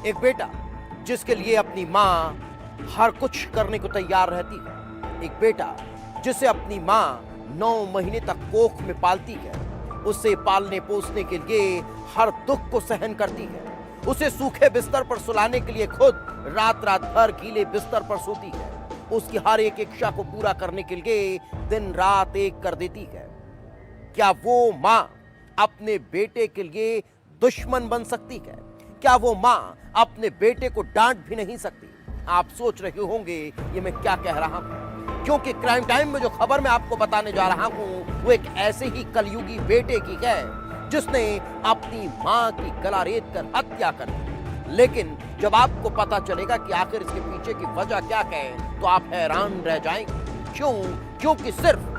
एक बेटा जिसके लिए अपनी माँ हर कुछ करने को तैयार रहती है। एक बेटा जिसे अपनी माँ 9 महीने तक कोख में पालती है, उसे पालने पोसने के लिए हर दुख को सहन करती है, उसे सूखे बिस्तर पर सुलाने के लिए खुद रात रात भर गीले बिस्तर पर सोती है, उसकी हर एक इच्छा को पूरा करने के लिए दिन रात एक कर देती है। क्या वो माँ अपने बेटे के लिए दुश्मन बन सकती है? क्या वो माँ अपने बेटे को डांट भी नहीं सकती? आप सोच रहे होंगे ये मैं क्या कह रहा हूं, क्योंकि क्राइम टाइम में जो खबर मैं आपको बताने जा रहा हूं वो एक ऐसे ही कलयुगी बेटे की है जिसने अपनी माँ की गला रेत कर हत्या कर दी। लेकिन जब आपको पता चलेगा कि आखिर इसके पीछे की वजह क्या है तो आप हैरान रह जाएंगे। क्यों? क्योंकि सिर्फ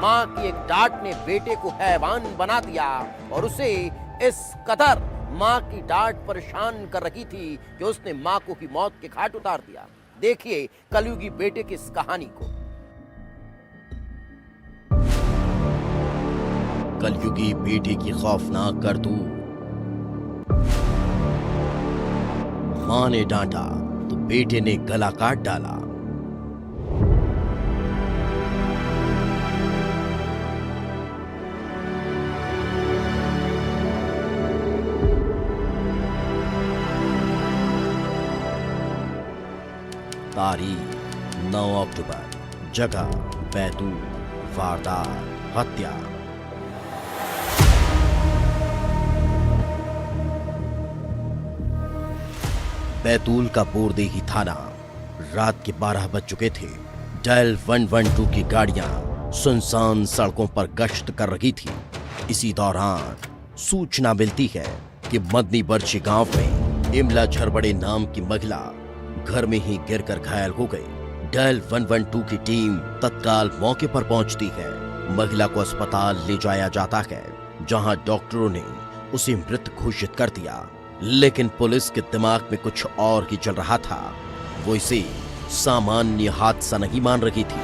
माँ की एक डांट ने बेटे को हैवान बना दिया और उसे इस कदर माँ की डांट परेशान कर रही थी कि उसने माँ को ही मौत के घाट उतार दिया। देखिए कलयुगी बेटे की इस कहानी को। कलयुगी बेटे की खौफनाक करतूत। मां ने डांटा तो बेटे ने गला काट डाला। तारीख 9 अक्टूबर, जगह बैतूल, वारदात हत्या। बैतूल का बोरदेही थाना। रात के 12 बज चुके थे। डायल 112 की गाड़ियां सुनसान सड़कों पर गश्त कर रही थी। इसी दौरान सूचना मिलती है कि मदनी बर्ची गांव में इमला झरबड़े नाम की महिला घर में ही गिरकर घायल हो गई। डायल 112 की टीम तत्काल मौके पर पहुंचती है। महिला को अस्पताल ले जाया जाता है, जहां डॉक्टरों ने उसे मृत घोषित कर दिया। लेकिन पुलिस के दिमाग में कुछ और ही चल रहा था। वो इसे सामान्य हादसा नहीं मान रही थी।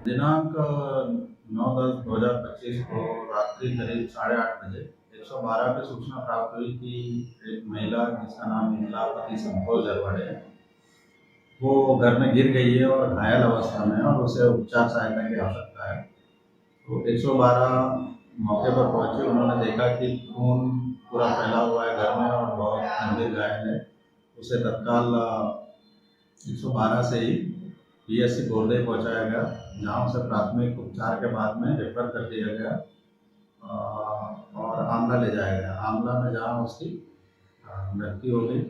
दिनांक 9/10/2025 को रात्रि करीब 8:30 बजे 112 पे सूचना प्राप्त हुई कि एक महिला जिसका नाम इमला पति संतोष झरवाड़े है, वो घर में गिर गई है और घायल अवस्था में है और उसे उपचार सहायता की आवश्यकता है। तो 112 मौके पर पहुंचे। उन्होंने देखा कि खून पूरा फैला हुआ है घर में और बहुत गंभीर घायल है। उसे तत्काल 112 से ही PSC बोरदेही पहुंचाया गया, जहां उसे प्राथमिक उपचार के बाद में रेफर कर दिया गया और आमला ले जाया गया। आमला में जहां उसकी मृत्यु हो गई।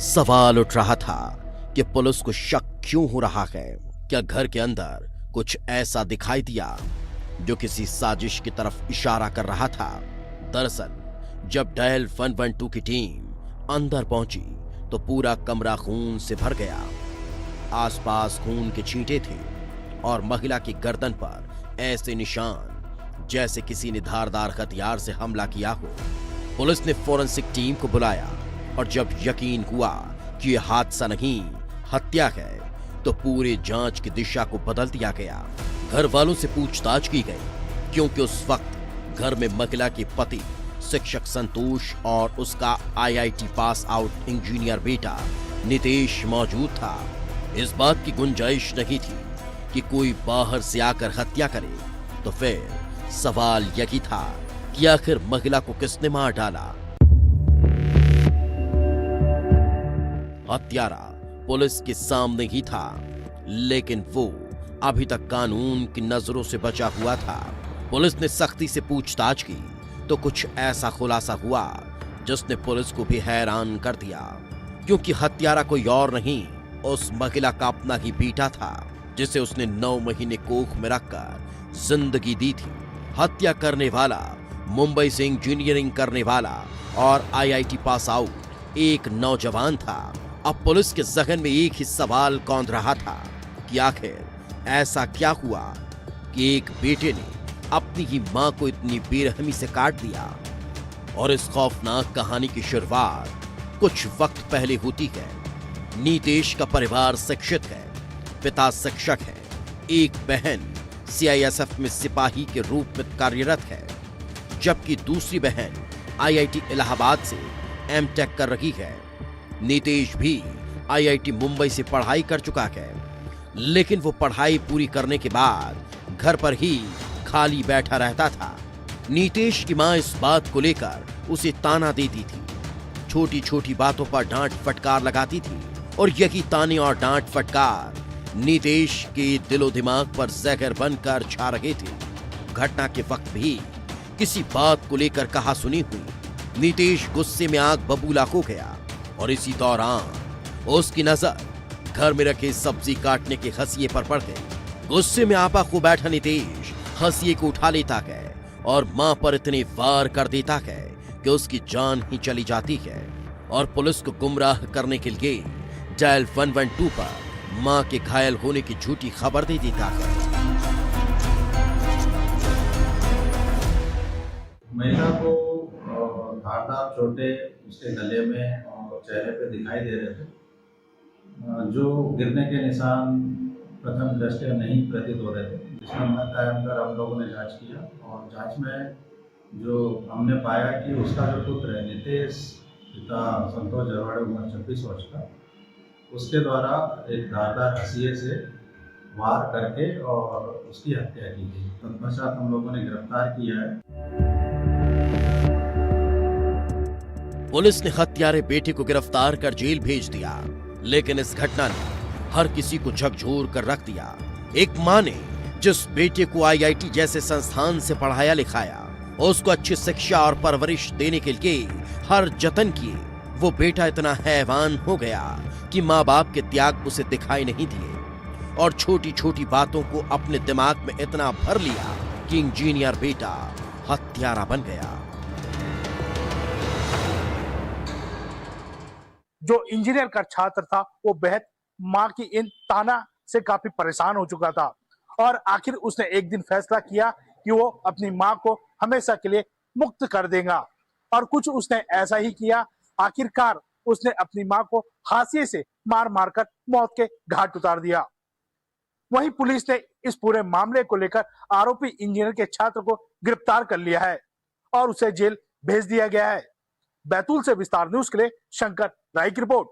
सवाल उठ रहा था कि पुलिस को शक क्यों हो रहा है। क्या घर के अंदर कुछ ऐसा दिखाई दिया जो किसी साजिश की तरफ इशारा कर रहा था? दरअसल जब डायल 112 की टीम अंदर पहुंची तो पूरा कमरा खून से भर गया। आसपास खून के छींटे थे और महिला की गर्दन पर ऐसे निशान जैसे किसी ने धारदार हथियार से हमला किया हो। पुलिस ने फोरेंसिक टीम को बुलाया और जब यकीन हुआ कि यह हादसा नहीं हत्या है तो पूरे जांच की दिशा को बदल दिया गया। घर वालों से पूछताछ की गई, क्योंकि उस वक्त घर में महिला के पति शिक्षक संतोष और उसका IIT पास आउट इंजीनियर बेटा नितेश मौजूद था। इस बात की गुंजाइश नहीं थी कि कोई बाहर से आकर हत्या करे। तो फिर सवाल यही था कि आखिर महिला को किसने मार डाला? हत्यारा पुलिस के सामने ही था, लेकिन वो अभी तक कानून की नजरों से बचा हुआ था। पुलिस ने सख्ती से पूछताछ की तो कुछ ऐसा खुलासा हुआ जिसने पुलिस को भी हैरान कर दिया, क्योंकि हत्यारा कोई और नहीं, उस महिला का अपना ही बेटा था, जिसे उसने 9 महीने कोख में रखकर जिंदगी दी थी। हत्या करने वाला मुंबई से इंजीनियरिंग करने वाला और IIT पास आउट एक नौजवान था। अब पुलिस के जहन में एक ही सवाल कौंध रहा था कि आखिर ऐसा क्या हुआ कि एक बेटे ने अपनी ही मां को इतनी बेरहमी से काट दिया। और इस खौफनाक कहानी की शुरुआत कुछ वक्त पहले होती है। नीतेश का परिवार शिक्षित है, पिता शिक्षक है, एक बहन सीआईएसएफ में सिपाही के रूप में कार्यरत है, जबकि दूसरी बहन आईआईटी इलाहाबाद से एमटेक कर रही है। नीतीश भी आईआईटी मुंबई से पढ़ाई कर चुका है, लेकिन वो पढ़ाई पूरी करने के बाद घर पर ही खाली बैठा रहता था। नीतीश की मां इस बात को लेकर उसे ताना देती थी, छोटी छोटी बातों पर डांट फटकार लगाती थी, और यही ताने और डांट फटकार नीतीश के दिलो दिमाग पर जहर बनकर छा रहे थे। घटना के वक्त भी किसी बात को लेकर कहा सुनी हुई नीतीश गुस्से में आग बबूला हो गया, और इसी दौरान उसकी नजर घर में रखे सब्जी काटने के हंसिए पर पड़ गई। गुस्से में आपा को बैठा नीतीश हंसिए को उठा लेता है और मां पर इतने वार कर देता है कि उसकी जान ही चली जाती है, और पुलिस को गुमराह करने के लिए डायल 112 पर मां के घायल होने की झूठी खबर दे देता है। महिला को धारदार चोटें उसके गले में और चेहरे पे दिखाई दे रहे थे, जो गिरने के निशान प्रथम दृष्टया नहीं प्रतीत हो रहे थे, जिसमें मन कायम कर हम लोगों ने जांच किया, और जांच में जो हमने पाया कि उसका जो पुत्र है नीतीश, पिता संतोष जरवाड़े, उम्र 26 वर्ष का, उसके द्वारा एक धारदार हंसिए से वार करके और उसकी हत्या की गई। तत्पश्चात हम लोगों ने गिरफ्तार किया है। पुलिस ने हत्यारे बेटे को गिरफ्तार कर जेल भेज दिया, लेकिन इस घटना ने हर किसी को झकझोर कर रख दिया। एक मां ने जिस बेटे को आईआईटी जैसे संस्थान से पढ़ाया लिखाया, उसको अच्छी शिक्षा और परवरिश देने के लिए हर जतन किए, वो बेटा इतना हैवान हो गया कि माँ बाप के त्याग उसे दिखाई नहीं दिए, और छोटी छोटी बातों को अपने दिमाग में इतना भर लिया कि इंजीनियर बेटा हत्यारा बन गया। जो इंजीनियर का छात्र था वो बेहद मां की इन ताना से काफी परेशान हो चुका था, और आखिर उसने एक दिन फैसला किया कि वो अपनी मां को हमेशा के लिए मुक्त कर देगा, और कुछ उसने ऐसा ही किया। आखिरकार उसने अपनी मां को हाशिए से मार मारकर मौत के घाट उतार दिया। वहीं पुलिस ने इस पूरे मामले को लेकर आरोपी इंजीनियर के छात्र को गिरफ्तार कर लिया है और उसे जेल भेज दिया गया है। बैतूल से विस्तार न्यूज के लिए शंकर राय की रिपोर्ट।